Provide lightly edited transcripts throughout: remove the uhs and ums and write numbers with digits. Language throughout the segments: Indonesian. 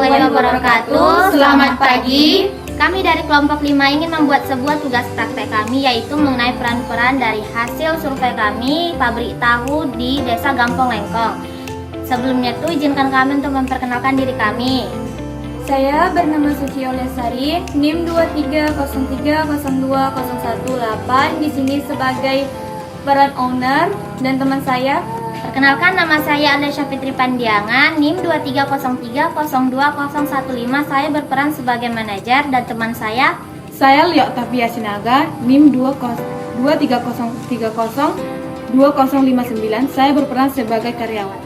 warahmatullahi wabarakatuh. Selamat pagi. Kami dari kelompok 5 ingin membuat sebuah tugas praktek kami, yaitu mengenai peran-peran dari hasil survei kami pabrik tahu di Desa Gampong Lengkong. Sebelumnya itu izinkan kami untuk memperkenalkan diri kami. Saya bernama Suci Olesari, NIM 2303020118, di sini sebagai peran owner, dan teman saya. Perkenalkan, nama saya Alesya Fitri Pandiangan, NIM 2303020015. Saya berperan sebagai manajer, dan teman saya Lia Oktavia Sinaga, NIM 2303020059. Saya berperan sebagai karyawan.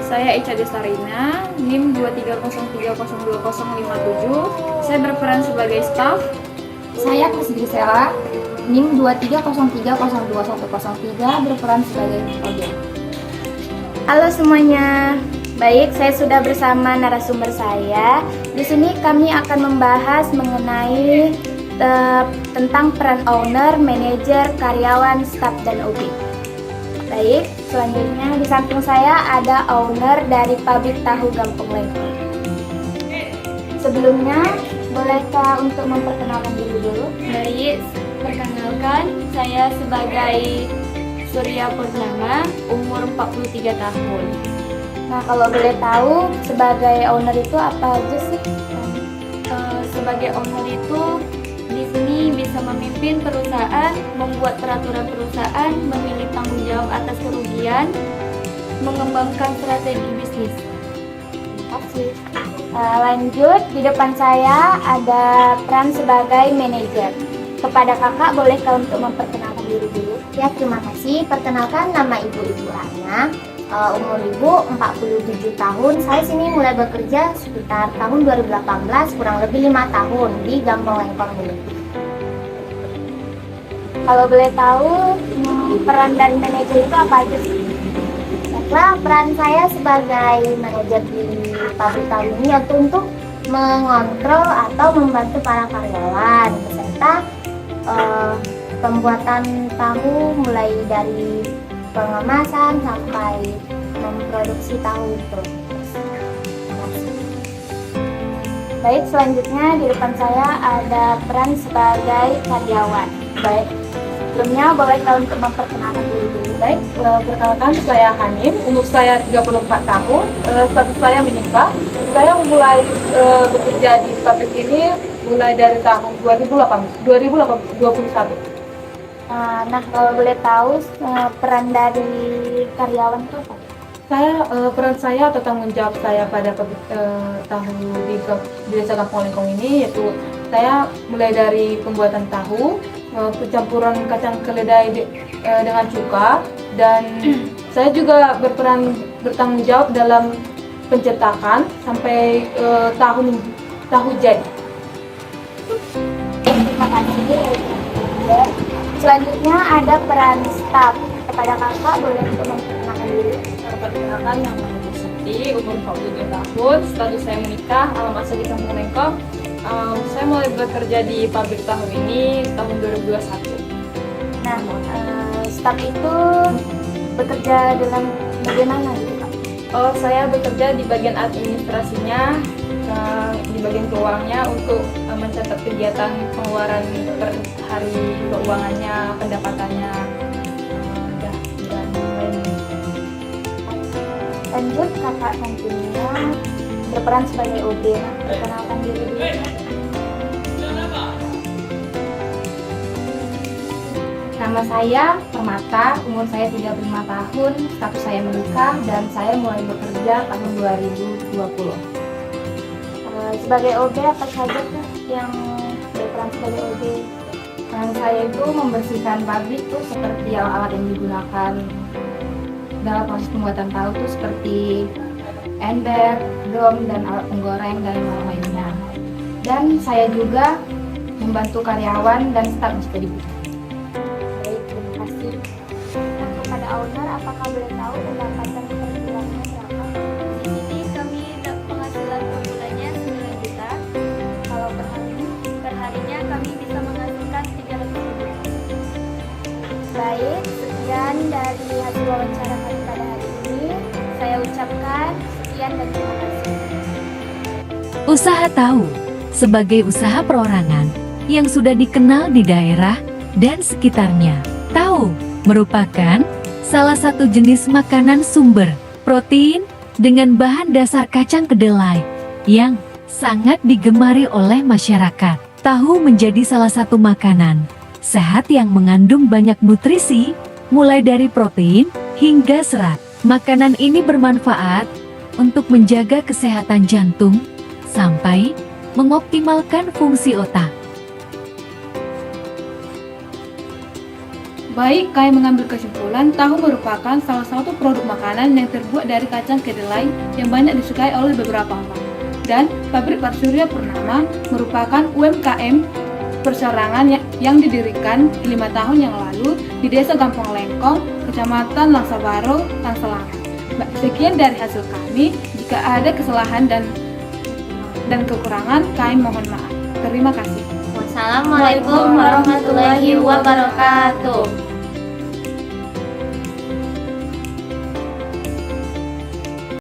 Saya Ica Desarina, NIM 2303020057. Saya berperan sebagai staff. Saya Krisdi Sela, NIM 2303021103, berperan sebagai OB. Halo semuanya. Baik, saya sudah bersama narasumber saya. Di sini kami akan membahas mengenai tentang peran owner, manajer, karyawan, staf, dan OB. Baik, selanjutnya di samping saya ada owner dari pabrik tahu Gampong Lengkong. Sebelumnya, bolehkah untuk memperkenalkan diri dulu? Baik, perkenalkan, saya sebagai Surya Purnama, umur 43 tahun. Nah, kalau boleh tahu, sebagai owner itu apa aja sih? Sebagai owner itu di sini bisa memimpin perusahaan, membuat peraturan perusahaan, memilih tanggung jawab atas kerugian, mengembangkan strategi bisnis. Terima kasih. Lanjut, di depan saya ada peran sebagai manajer. Kepada kakak, bolehkah untuk memperkenalkan diri dulu? Ya, terima kasih. Perkenalkan, nama Ibu Rana. Umur Ibu 47 tahun. Saya sini mulai bekerja sekitar tahun 2018, kurang lebih 5 tahun di Gampong Lengkong ini. Kalau boleh tahu, peran dari manajer itu apa aja sih? Baiklah, peran saya sebagai manajer di pabrik tahu ini yaitu untuk mengontrol atau membantu para karyawan beserta pembuatan tahu mulai dari pengemasan sampai memproduksi tahu itu. Baik, selanjutnya di depan saya ada peran sebagai karyawan. Baik, Sebelumnya bolehkah untuk memperkenalkan diri dulu? baik. Perkenalkan, saya Hanim, umur saya 34 tahun, status saya menikah. Saya mulai bekerja di pabrik ini mulai dari tahun 2021. Nah, kalau boleh tahu peran dari karyawan itu apa? Peran saya atau tanggung jawab saya pada pabrik tahu di Desa Gampong Lengkong ini yaitu saya mulai dari pembuatan tahu, pencampuran kacang keledai dengan cuka, dan saya juga bertanggung jawab dalam pencetakan sampai tahu jadi. Terima kasih. Selanjutnya ada peran staf. Kepada kakak, boleh untuk memperkenalkan diri? Perkenalkan, nama Ibu Siti, umur 47 tahun, status saya menikah, alamat saya di Gampong Lengkong. Saya mulai bekerja di pabrik tahu ini tahun 2021. Nah, staf itu bekerja dalam bagaimana gitu Kak? Saya bekerja di bagian administrasinya, di bagian keuangannya untuk mencatat kegiatan pengeluaran per hari, keuangannya, pendapatannya, dan lain-lain. Lanjut, kakak tentunya berperan sebagai OB. Nah, perkenalkan diri dulu. Nama saya Permata, umur saya 35 tahun, status saya menikah, dan saya mulai bekerja tahun 2020. Sebagai OB apa saja tuh yang berperan sebagai OB? Peran saya itu membersihkan pabrik tuh seperti alat-alat yang digunakan dalam proses pembuatan tahu tuh seperti ember, dom, dan alat penggoreng dan lainnya. Dan saya juga membantu karyawan dan staf jika dibutuhkan. Baik, terima kasih. Nah, kepada owner, apakah boleh tahu pendapatan per bulannya berapa? Di sini kami penghasilan per bulannya 9 juta. Kalau per hari? Per harinya kami bisa menghasilkan 300.000. Baik, sekian dari hasil wawancara kami pada hari ini. Saya ucapkan sekian dan terima kasih. Usaha tahu sebagai usaha perorangan yang sudah dikenal di daerah dan sekitarnya. Tahu merupakan salah satu jenis makanan sumber protein dengan bahan dasar kacang kedelai yang sangat digemari oleh masyarakat. Tahu menjadi salah satu makanan sehat yang mengandung banyak nutrisi, mulai dari protein hingga serat. Makanan ini bermanfaat untuk menjaga kesehatan jantung sampai mengoptimalkan fungsi otak. Baik, kami mengambil kesimpulan tahu merupakan salah satu produk makanan yang terbuat dari kacang kedelai yang banyak disukai oleh beberapa orang. Dan pabrik Pak Surya Purnama merupakan UMKM perseorangan yang didirikan 5 tahun yang lalu di Desa Gampong Lengkong, Kecamatan Langsabaro, Tangsel. Sekian dari hasil kami. Jika ada kesalahan dan kekurangan, kami mohon maaf. Terima kasih. Wassalamualaikum warahmatullahi wabarakatuh.